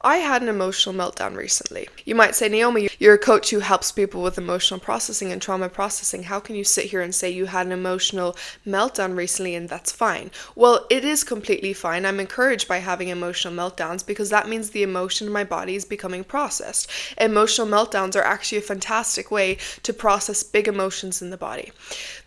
I had an emotional meltdown recently. You might say, Naomi, you're a coach who helps people with emotional processing and trauma processing. How can you sit here and say you had an emotional meltdown recently and that's fine? Well, it is completely fine. I'm encouraged by having emotional meltdowns because that means the emotion in my body is becoming processed. Emotional meltdowns are actually a fantastic way to process big emotions in the body.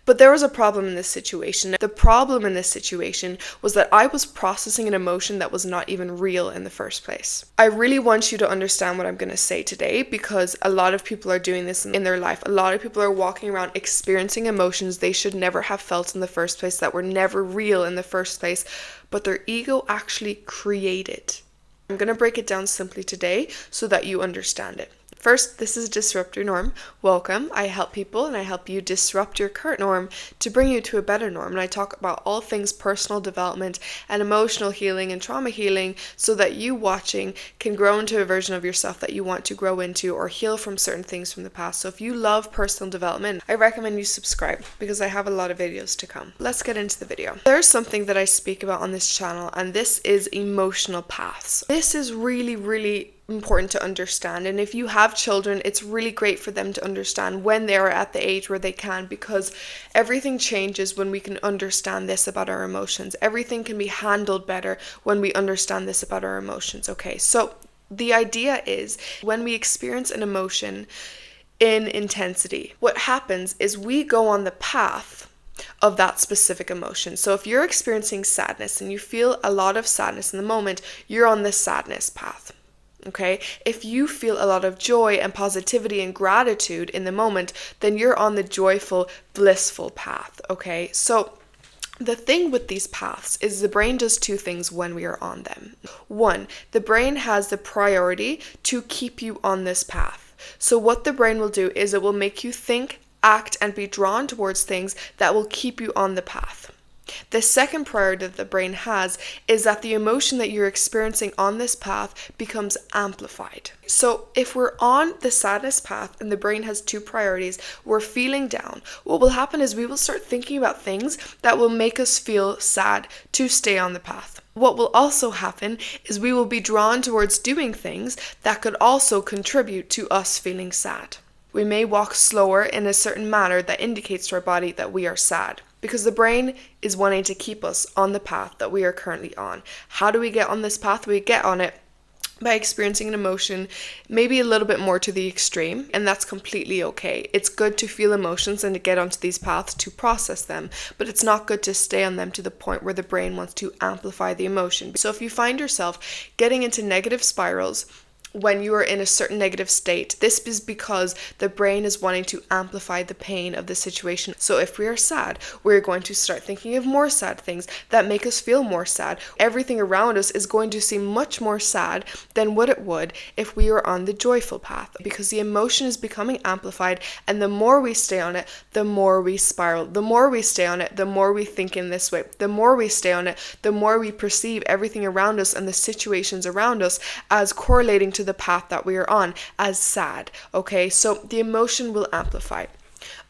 But there was a problem in this situation. The problem in this situation was that I was processing an emotion that was not even real in the first place. I really want you to understand what I'm going to say today because a lot of people are doing this in their life. A lot of people are walking around experiencing emotions they should never have felt in the first place, that were never real in the first place, but their ego actually created. I'm going to break it down simply today so that you understand it. First, this is Disrupt Your Norm. Welcome. I help people and I help you disrupt your current norm to bring you to a better norm. And I talk about all things personal development and emotional healing and trauma healing so that you watching can grow into a version of yourself that you want to grow into or heal from certain things from the past. So if you love personal development, I recommend you subscribe because I have a lot of videos to come. Let's get into the video. There's something that I speak about on this channel, and this is emotional paths. This is really important to understand, and if you have children, it's really great for them to understand when they are at the age where they can, because everything changes when we can understand this about our emotions. Everything can be handled better when we understand this about our emotions. Okay, so the idea is when we experience an emotion in intensity, what happens is we go on the path of that specific emotion. So if you're experiencing sadness and you feel a lot of sadness in the moment, you're on the sadness path. Okay, if you feel a lot of joy and positivity and gratitude in the moment, then you're on the joyful, blissful path. Okay, so the thing with these paths is the brain does two things when we are on them. One, the brain has the priority to keep you on this path. So what the brain will do is it will make you think, act, and be drawn towards things that will keep you on the path. The second priority that the brain has is that the emotion that you're experiencing on this path becomes amplified. So if we're on the sadness path and the brain has two priorities, we're feeling down, what will happen is we will start thinking about things that will make us feel sad to stay on the path. What will also happen is we will be drawn towards doing things that could also contribute to us feeling sad. We may walk slower in a certain manner that indicates to our body that we are sad, because the brain is wanting to keep us on the path that we are currently on. How do we get on this path? We get on it by experiencing an emotion maybe a little bit more to the extreme, and that's completely okay. It's good to feel emotions and to get onto these paths to process them, but it's not good to stay on them to the point where the brain wants to amplify the emotion. So if you find yourself getting into negative spirals when you are in a certain negative state, this is because the brain is wanting to amplify the pain of the situation. So if we are sad, we're going to start thinking of more sad things that make us feel more sad. Everything around us is going to seem much more sad than what it would if we were on the joyful path, because the emotion is becoming amplified, and the more we stay on it, the more we spiral. The more we stay on it, the more we think in this way. The more we stay on it, the more we perceive everything around us and the situations around us as correlating to the path that we are on as sad. Okay, so the emotion will amplify.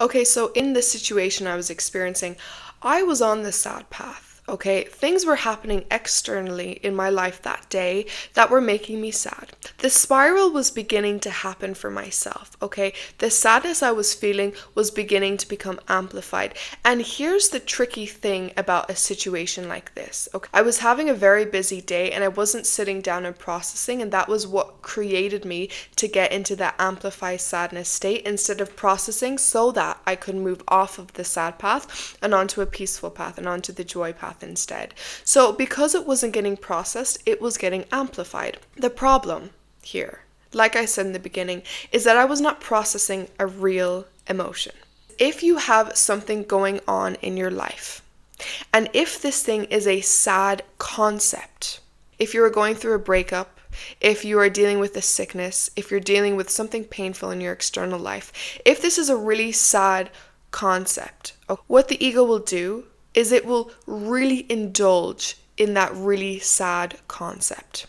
Okay, so in this situation I was experiencing, I was on the sad path. Okay, things were happening externally in my life that day that were making me sad. The spiral was beginning to happen for myself. Okay, the sadness I was feeling was beginning to become amplified. And here's the tricky thing about a situation like this. Okay, I was having a very busy day and I wasn't sitting down and processing, and that was what created me to get into that amplified sadness state instead of processing, so that I could move off of the sad path and onto a peaceful path and onto the joy path instead. So because it wasn't getting processed, it was getting amplified. The problem here, like I said in the beginning, is that I was not processing a real emotion. If you have something going on in your life, and if this thing is a sad concept, if you are going through a breakup, if you are dealing with a sickness, if you're dealing with something painful in your external life, if this is a really sad concept, what the ego will do is it will really indulge in that really sad concept.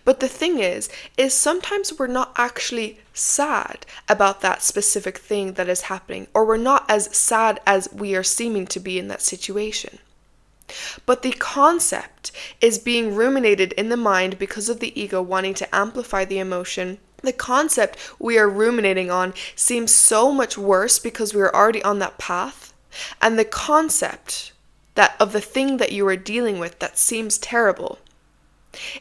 But the thing is sometimes we're not actually sad about that specific thing that is happening, or we're not as sad as we are seeming to be in that situation. But the concept is being ruminated in the mind because of the ego wanting to amplify the emotion. The concept we are ruminating on seems so much worse because we are already on that path. And the concept that of the thing that you are dealing with that seems terrible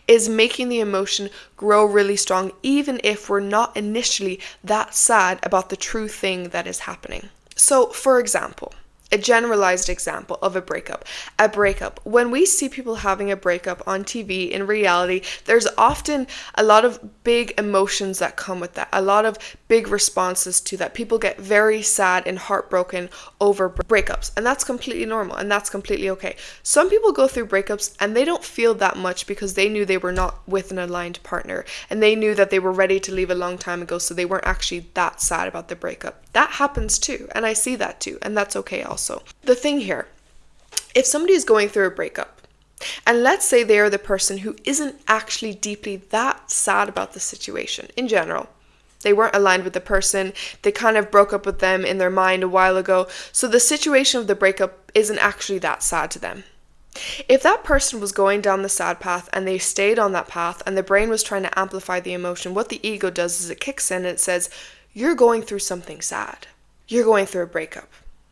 is making the emotion grow really strong, even if we're not initially that sad about the true thing that is happening. So, for example, a generalized example of a breakup. A breakup. When we see people having a breakup on TV, in reality, there's often a lot of big emotions that come with that. A lot of big responses to that. People get very sad and heartbroken over breakups. And that's completely normal and that's completely okay. Some people go through breakups and they don't feel that much because they knew they were not with an aligned partner. And they knew that they were ready to leave a long time ago, so they weren't actually that sad about the breakup. That happens too. And I see that too. And that's okay also. The thing here, if somebody is going through a breakup, and let's say they are the person who isn't actually deeply that sad about the situation in general, they weren't aligned with the person, they kind of broke up with them in their mind a while ago, so the situation of the breakup isn't actually that sad to them. If that person was going down the sad path and they stayed on that path and the brain was trying to amplify the emotion, what the ego does is it kicks in and it says, you're going through something sad. You're going through a breakup.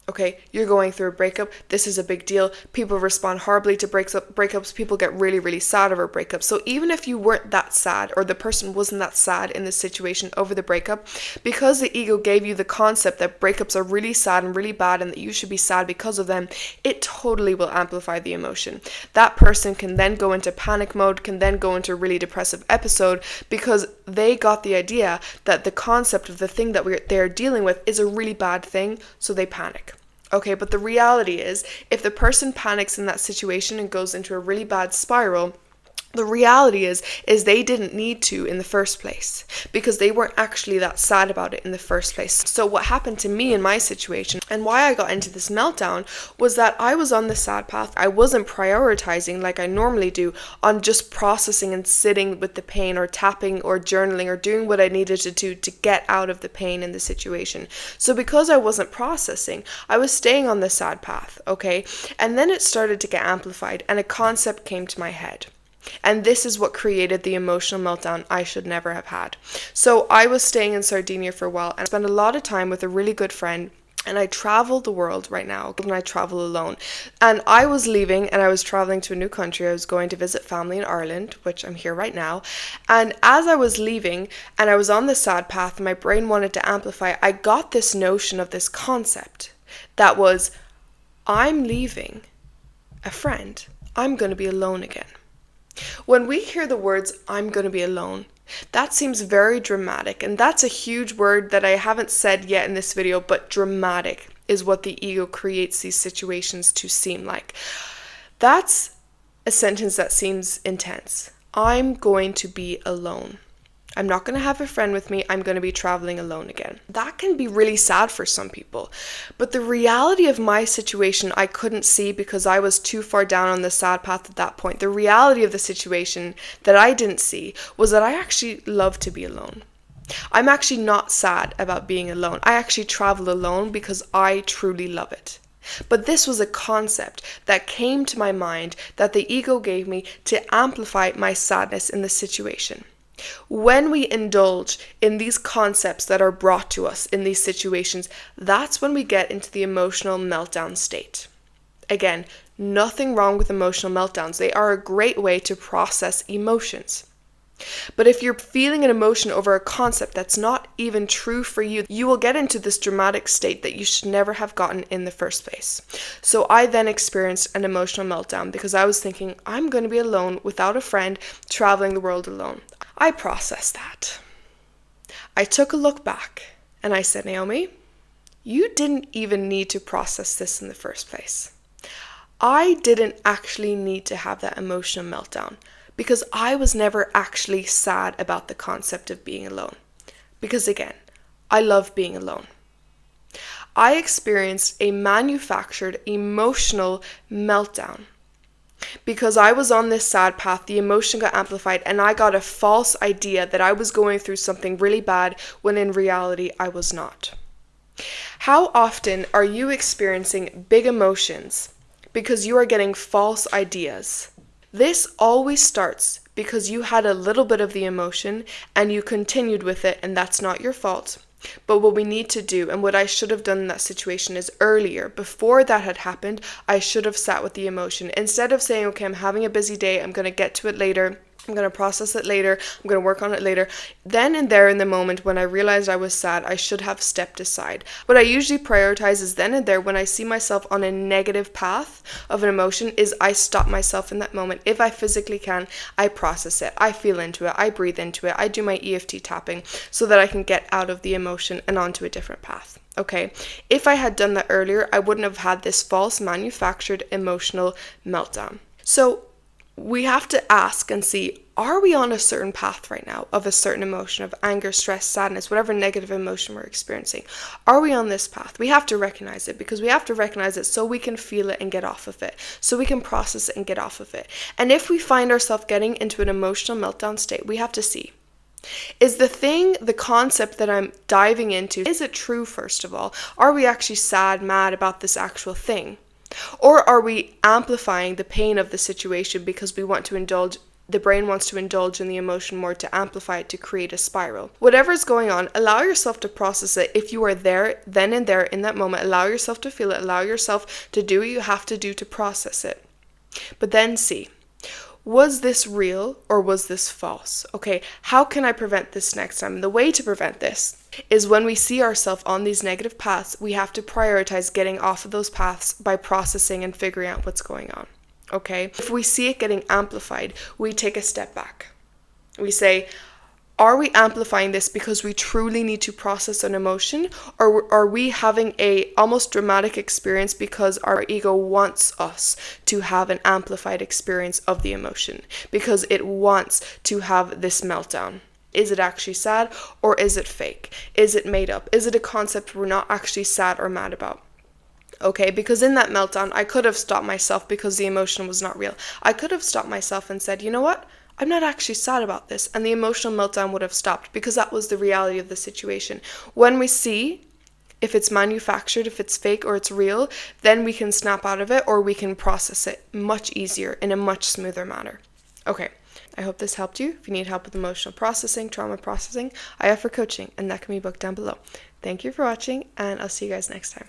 Okay, you're going through a breakup. This is a big deal. People respond horribly to breakups. People get really, really sad over breakups. So even if you weren't that sad, or the person wasn't that sad in this situation over the breakup, because the ego gave you the concept that breakups are really sad and really bad and that you should be sad because of them, it totally will amplify the emotion. That person can then go into panic mode, can then go into a really depressive episode because they got the idea that the concept of the thing that they're dealing with is a really bad thing, so they panic. Okay, but the reality is, if the person panics in that situation and goes into a really bad spiral, the reality is they didn't need to in the first place because they weren't actually that sad about it in the first place. So what happened to me in my situation and why I got into this meltdown was that I was on the sad path. I wasn't prioritizing like I normally do on just processing and sitting with the pain or tapping or journaling or doing what I needed to do to get out of the pain in the situation. So because I wasn't processing, I was staying on the sad path, okay? And then it started to get amplified and a concept came to my head. And this is what created the emotional meltdown I should never have had. So I was staying in Sardinia for a while and I spent a lot of time with a really good friend. And I travel the world right now, and I travel alone. And I was leaving and I was traveling to a new country. I was going to visit family in Ireland, which I'm here right now. And as I was leaving and I was on the sad path, my brain wanted to amplify, I got this notion of this concept that was, I'm leaving a friend. I'm going to be alone again. When we hear the words, I'm going to be alone, that seems very dramatic, and that's a huge word that I haven't said yet in this video, but dramatic is what the ego creates these situations to seem like. That's a sentence that seems intense. I'm going to be alone. I'm not going to have a friend with me. I'm going to be traveling alone again. That can be really sad for some people. But the reality of my situation, I couldn't see because I was too far down on the sad path at that point. The reality of the situation that I didn't see was that I actually love to be alone. I'm actually not sad about being alone. I actually travel alone because I truly love it. But this was a concept that came to my mind that the ego gave me to amplify my sadness in the situation. When we indulge in these concepts that are brought to us in these situations, that's when we get into the emotional meltdown state. Again, nothing wrong with emotional meltdowns. They are a great way to process emotions. But if you're feeling an emotion over a concept that's not even true for you, you will get into this dramatic state that you should never have gotten in the first place. So I then experienced an emotional meltdown because I was thinking, I'm going to be alone without a friend, traveling the world alone. I processed that. I took a look back and I said, Naomi, you didn't even need to process this in the first place. I didn't actually need to have that emotional meltdown because I was never actually sad about the concept of being alone. Because again, I love being alone. I experienced a manufactured emotional meltdown. Because I was on this sad path, the emotion got amplified and I got a false idea that I was going through something really bad when in reality I was not. How often are you experiencing big emotions because you are getting false ideas. This always starts because you had a little bit of the emotion and you continued with it, and that's not your fault. But what we need to do, and what I should have done in that situation, is earlier, before that had happened, I should have sat with the emotion. Instead of saying, okay, I'm having a busy day, I'm going to get to it later, I'm going to process it later, I'm going to work on it later. Then and there in the moment when I realized I was sad, I should have stepped aside. What I usually prioritize is then and there when I see myself on a negative path of an emotion is I stop myself in that moment. If I physically can, I process it. I feel into it. I breathe into it. I do my EFT tapping so that I can get out of the emotion and onto a different path. Okay, if I had done that earlier, I wouldn't have had this false manufactured emotional meltdown. So we have to ask and see, are we on a certain path right now of a certain emotion of anger, stress, sadness, whatever negative emotion we're experiencing? Are we on this path? We have to recognize it, because we have to recognize it so we can feel it and get off of it, so we can process it and get off of it. And if we find ourselves getting into an emotional meltdown state, we have to see, is the concept that I'm diving into, is it true first of all? Are we actually sad, mad about this actual thing? Or are we amplifying the pain of the situation because we want to indulge, the brain wants to indulge in the emotion more to amplify it, to create a spiral? Whatever is going on, allow yourself to process it. If you are there, then and there in that moment, allow yourself to feel it, allow yourself to do what you have to do to process it. But then see, was this real or was this false? Okay, how can I prevent this next time? And the way to prevent this is when we see ourselves on these negative paths, we have to prioritize getting off of those paths by processing and figuring out what's going on. Okay, if we see it getting amplified, we take a step back. We say, are we amplifying this because we truly need to process an emotion, or are we having a almost dramatic experience because our ego wants us to have an amplified experience of the emotion, because it wants to have this meltdown? Is it actually sad, or is it fake? Is it made up? Is it a concept we're not actually sad or mad about? Okay, because in that meltdown, I could have stopped myself because the emotion was not real. I could have stopped myself and said, you know what? I'm not actually sad about this. And the emotional meltdown would have stopped because that was the reality of the situation. When we see if it's manufactured, if it's fake or it's real, then we can snap out of it, or we can process it much easier in a much smoother manner. Okay, I hope this helped you. If you need help with emotional processing, trauma processing, I offer coaching, and that can be booked down below. Thank you for watching, and I'll see you guys next time.